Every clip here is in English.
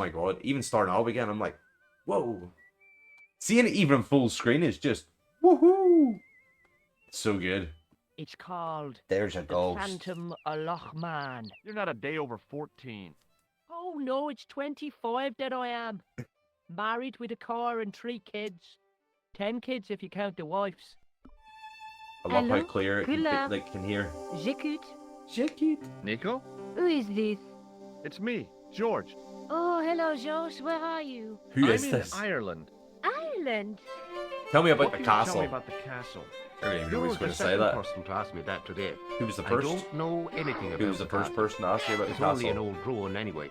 my god. Even starting out again, I'm like, whoa. Seeing it even full screen is just, woohoo. So good. It's called There's a The ghost. Phantom of Lochman. You're not a day over 14. Oh no, it's 25 that I am. Married with a car and 3 kids. 10 kids if you count the wives. I love how Hello? clear it can hear. J'écoute. Nico? Who is this? It's me, George. Oh, hello, George. Where are you? Who I'm is in this? Ireland. Ireland. Tell me about What the can you tell castle. me about the castle? I don't even know You're who's the going to say second that. person to ask me that today. Who was the I first? don't know anything about Who was the first castle. person to ask you about the It's only an castle? old ruin anyway.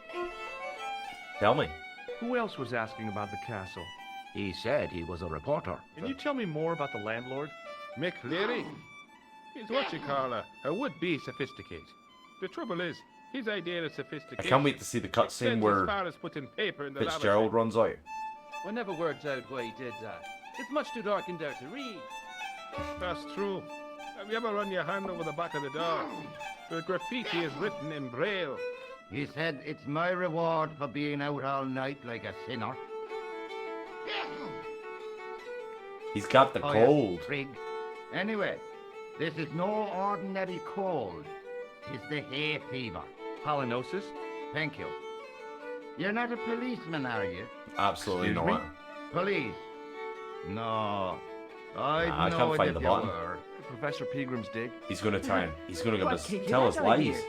Tell me. Who else was asking about the castle? He said he was a reporter. Can you tell me more about the landlord? Mick Leary. He's what you call a would-be sophisticate. The trouble is, his idea of I sophistication can't wait to see the cutscene extends where as far as putting paper in the Fitzgerald runs out. I never worked out why he did that. It's much too dark in there to read. That's true. Have you ever run your hand over the back of the door? The graffiti is written in braille. He said it's my reward for being out all night like a sinner. He's got the Oh, cold. yes, prig. Anyway, this is no ordinary cold. It's the hay fever. Pollinosis? Thank you. You're not a policeman, are you? Absolutely Excuse me? not. Police? No. I I'd know can't it find if the you button. were. Professor Peagram's dig? He's going to try and he's going to What us kick tell you us out of lies. here?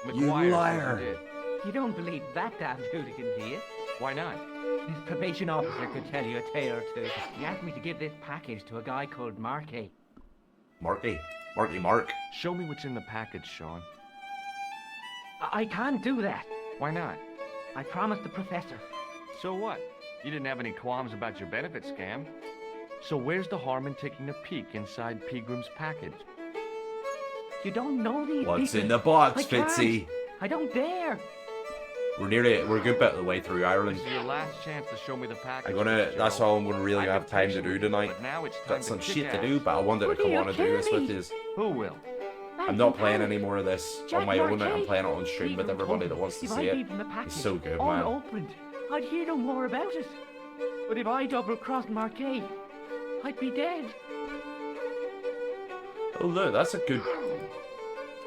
You McGuire liar. says he did. You don't believe that damn hooligan, do you? Why not? His probation officer could tell you a tale or two. He asked me to give this package to a guy called Marky. Marky. Mark. Show me what's in the package, Sean. I can't do that. Why not? I promised the professor. So what? You didn't have any qualms about your benefit scam. So where's the harm in taking a peek inside Peagram's package? You don't know these What's people. in the box, I can't. Fitzy? I don't dare. We're a good bit of the way through Ireland. This is your last chance to show me the package. That's Fitzgerald. all I'm gonna really I've have been time to patient do with you, tonight. But now it's time Got to some kick shit to ass. do, but I wanted to Would come you on and do kill this me? with you. Who will? I'm not playing any more of this on my own. I'm playing it on stream with Peter everybody told that me wants to if see I it. gave him the package It's so good, man. unopened, I'd hear no more about it. But if I double-crossed Marquet, I'd be dead. Oh look, that's a good.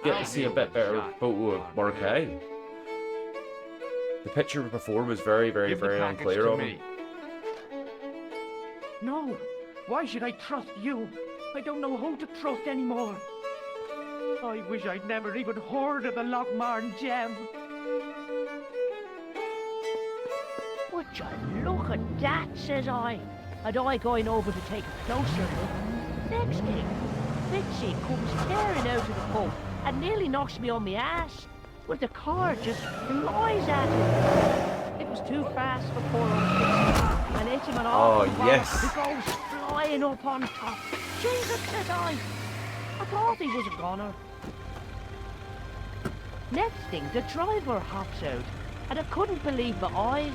Get to see a bit better photo of Marquet. The picture before was very Give the package unclear to of me. him. No, why should I trust you? I don't know who to trust anymore. I wish I'd never even heard of the Lochmarn gem. Would you look at that, says I. And I going over to take a closer look. Next thing, Fitzy comes tearing out of the pub and nearly knocks me on my ass. But the car just flies at him. It was too fast for poor old Fitzy. And hit him an awful Oh, bomb. yes. It goes flying up on top. Jesus, says I. I thought he was a goner. Next thing, the driver hops out, and I couldn't believe my eyes.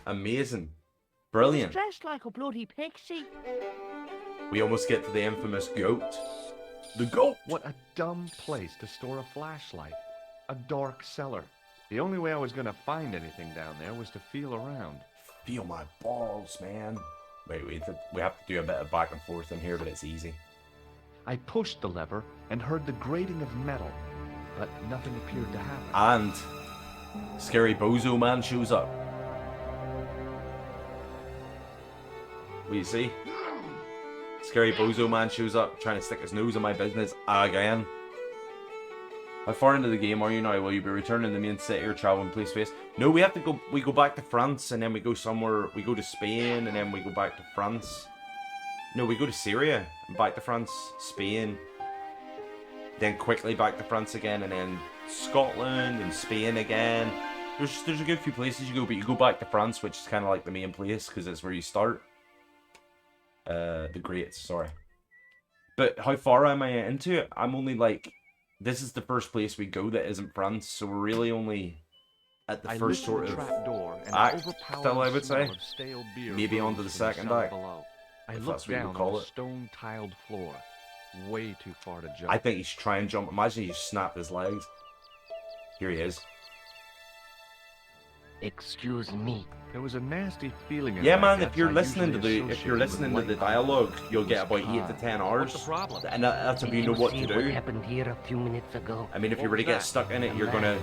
Amazing. He was Brilliant. dressed like a bloody pixie. We almost get to the infamous goat. The goat! What a dumb place to store a flashlight. A dark cellar. The only way I was gonna find anything down there was to feel around. Feel my balls, man. Wait, we have to do a bit of back and forth in here, but it's easy. I pushed the lever and heard the grating of metal, but nothing appeared to happen. And Scary Bozo Man shows up. What do you see? Scary Bozo Man shows up, trying to stick his nose in my business again. How far into the game are you now? Will you be returning to the main city or traveling place to place? No, we have to go. We go back to France and then we go somewhere. We go to Spain and then we go back to France. No, we go to Syria and back to France, Spain, then quickly back to France again, and then Scotland and Spain again. There's a good few places you go, but you go back to France, which is kind of like the main place because it's where you start. The Greats, sorry. But how far am I into it? I'm only like, this is the first place we go that isn't France, so we're really only at the I first lifted sort the of trap door and act, an overpowering still I would smell say. of stale beer Maybe rose onto the from second cellar act, below. I if looked that's what you down would call on the it. stone-tiled floor. way too far to jump. I think he should try and jump. Imagine he snapped his legs. Here he is. Excuse me. There was a nasty feeling in Yeah, my man. guts If you're I listening to usually the associate with light dialogue, you'll It get was about 8 to calm. 10 hours. What's the problem? And that's if you know what to do. happened here a few minutes ago? I mean, if you What were to was get that? stuck in it, you're gonna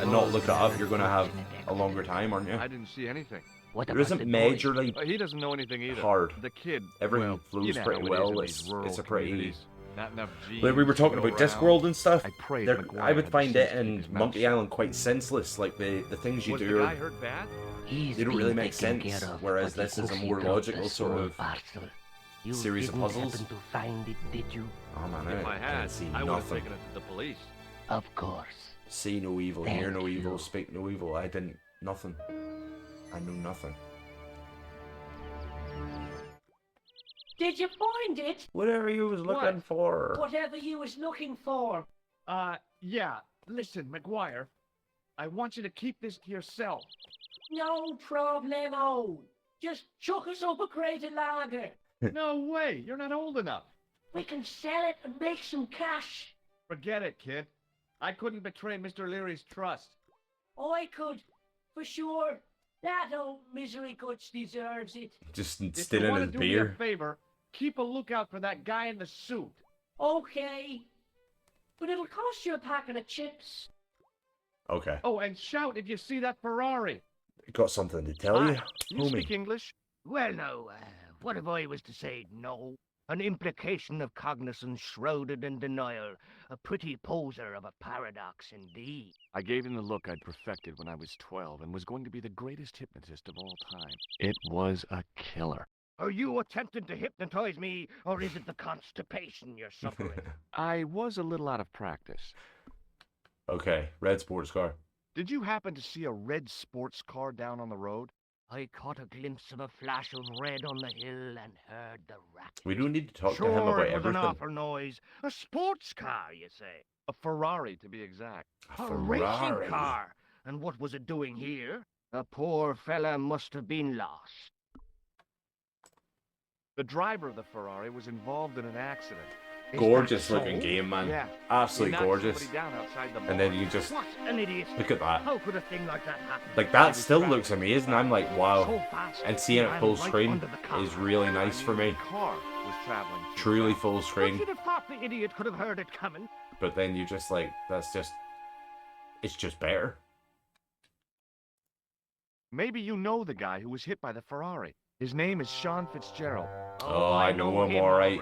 and not look it up. You're gonna have a longer time, aren't you? I didn't see anything. What It about isn't the boys? majorly He doesn't know anything either. hard. The kid. Everything well, flows you know pretty how it is well. in these It's rural a pretty. communities. Not enough genes When we were to talking go about around. Discworld and stuff, I prayed I McGuire would had find sense it to keep in his mouth Monkey shut. Island quite senseless. Like the things you Was do the are guy hurt bad? He's they don't really been make taken sense, care of, whereas but he this is a couldn't more pick up logical the sort small of parcel. You series of didn't puzzles. happen to find it, did you? Oh man, If I I had, can't see I would have nothing. taken it to the police. Of course. See no evil, hear no Thank evil, you. speak no evil. I didn't. Nothing. I know nothing. Did you find it? Whatever you was looking for. Whatever you was looking for. Yeah. Listen, McGuire, I want you to keep this to yourself. No problemo. Just chuck us up a crate of lager. No way, you're not old enough. We can sell it and make some cash. Forget it, kid. I couldn't betray Mr. Leary's trust. I could, for sure. That old misery guts deserves it. Just If you stealing want his to do me a beer. favor, keep a lookout for that guy in the suit. Okay. But it'll cost you a packet of chips. Okay. Oh, and shout if you see that Ferrari. Got something to tell you, Hi, you homie. speak English? Well, no, what if I was to say no? An implication of cognizance shrouded in denial. A pretty poser of a paradox indeed. I gave him the look I'd perfected when I was 12 and was going to be the greatest hypnotist of all time. It was a killer. Are you attempting to hypnotize me, or is it the constipation you're suffering? I was a little out of practice. Okay, red sports car. Did you happen to see a red sports car down on the road? I caught a glimpse of a flash of red on the hill and heard the racket. We don't need to talk Sure, to him about it was an everything. awful noise. A sports car, you say? A Ferrari, to be exact. A racing car. And what was it doing here? A poor fella must have been lost. The driver of the Ferrari was involved in an accident. Is Gorgeous that looking so? game, man. Yeah. Absolutely He knocked gorgeous. somebody down outside the And then bar. you just What an idiot. look at that. How could a thing like that happen? Like He that was still trapped looks in the amazing. back. I'm like, wow. So fast, And seeing it ran full right screen under the car. is really nice for me. The car was traveling. too Truly fast. full I screen. should have thought the idiot could have heard it coming. But then you just like, that's just, it's just better. Maybe you know the guy who was hit by the Ferrari. His name is Sean Fitzgerald. Oh, I know him all right.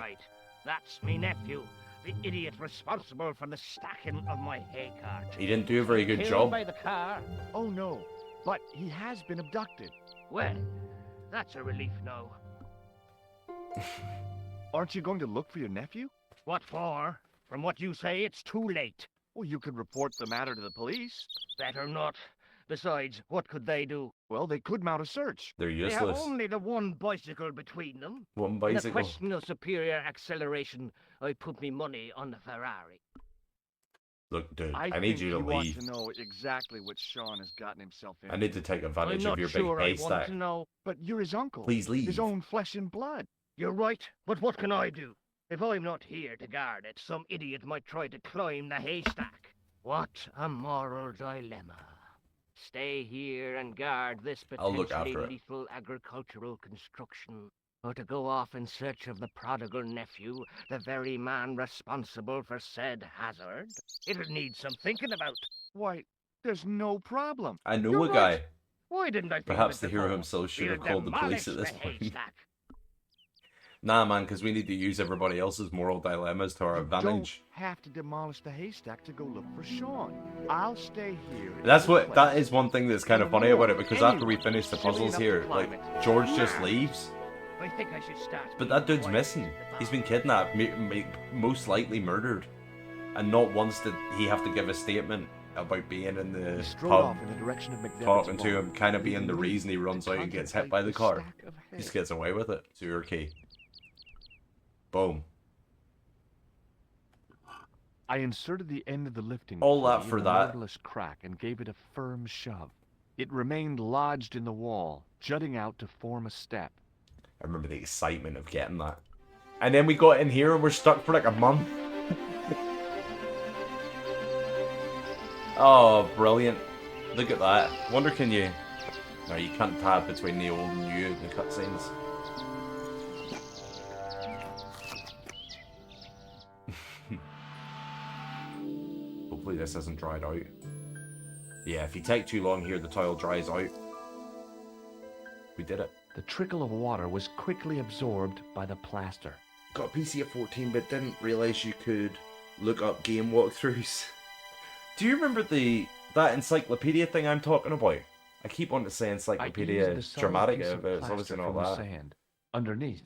That's me nephew, the idiot responsible for the stacking of my hay cart. He didn't do a very good Killed job. by the car? Oh no, but he has been abducted. Well, that's a relief now. Aren't you going to look for your nephew? What for? From what you say, it's too late. Well, you could report the matter to the police. Better not. Besides, what could they do? Well, they could mount a search. They're They have useless. only the one bicycle between them. One In a bicycle. question of superior acceleration, I put me money on the Ferrari. Look, dude, I I need think you to want leave. to know exactly what Sean has gotten himself in. I need to take I'm advantage not of your sure big I want haystack. to know. But you're his uncle. Please leave. His own flesh and blood. You're right, but what can I do? If I'm not here to guard it, some idiot might try to climb the haystack. What a moral dilemma. Stay here and guard this I'll look potentially after it. lethal agricultural construction, or to go off in search of the prodigal nephew, the very man responsible for said hazard. It'll need some thinking about. Why, there's no problem. I know You're a guy. right. Why didn't I think of Perhaps it the hero before? himself should have We'll called the police demolish at this the point. haystack. Nah, man, because we need to use everybody else's moral dilemmas to our You advantage. don't have to demolish the haystack to go look for Sean. I'll stay here. in That's your what. That place. is one thing that's kind of funny about it, because after we finish the puzzles here, like George just leaves, I think I should start. but that being dude's quiet missing. in the He's bar. been kidnapped, most likely murdered, and not once did he have to give a statement about being in He the strode pub, off in the direction of McDevitt's talking to bar, him, kind of being leaving the me reason he to runs out and gets hit by the contemplate car. stack of He hay. just gets away with it. To your key. Boom. I inserted the end of the lifting All key that in for the that. mortarless crack and gave it a firm shove. It remained lodged in the wall, jutting out to form a step. I remember the excitement of getting that. And then we got in here and we're stuck for like a month. Oh, brilliant. Look at that. Wonder can you... No, you can't tab between the old and new in the cutscenes. Hopefully this isn't dried out. Yeah, if you take too long here, the tile dries out. We did it. The trickle of water was quickly absorbed by the plaster. Got a PC at 14, but didn't realise you could look up game walkthroughs. Do you remember that encyclopedia thing I'm talking about? I keep wanting to say encyclopedia dramatica, but it's obviously not that. Sand. Underneath,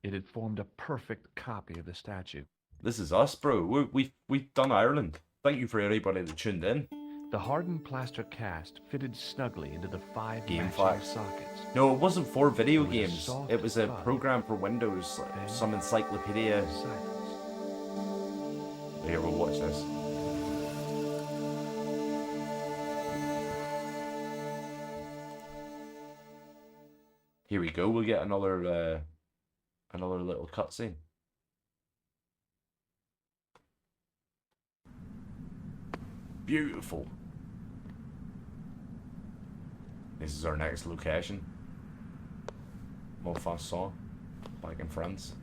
it had formed a perfect copy of the statue. This is us, bro. We've done Ireland. Thank you for everybody that tuned in. The hardened plaster cast fitted snugly into the 5 Game matching facts. sockets. No, it wasn't for video It was a games. soft It was a spot. program for Windows, like some encyclopedia. Silence. Here, we'll watch this. Here we go. We'll get another little cutscene. Beautiful. This is our next location. Montfaucon, back in France.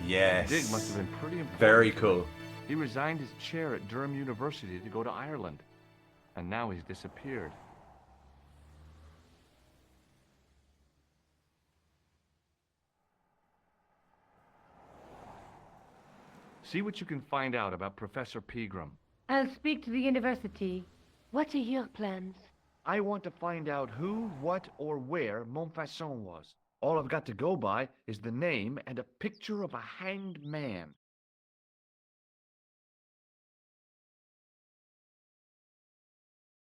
Yes. The dig must have been pretty important. Very to him. cool. He resigned his chair at Durham University to go to Ireland. And now he's disappeared. See what you can find out about Professor Pegram. I'll speak to the university. What are your plans? I want to find out who, what, or where Montfaucon was. All I've got to go by is the name and a picture of a hanged man.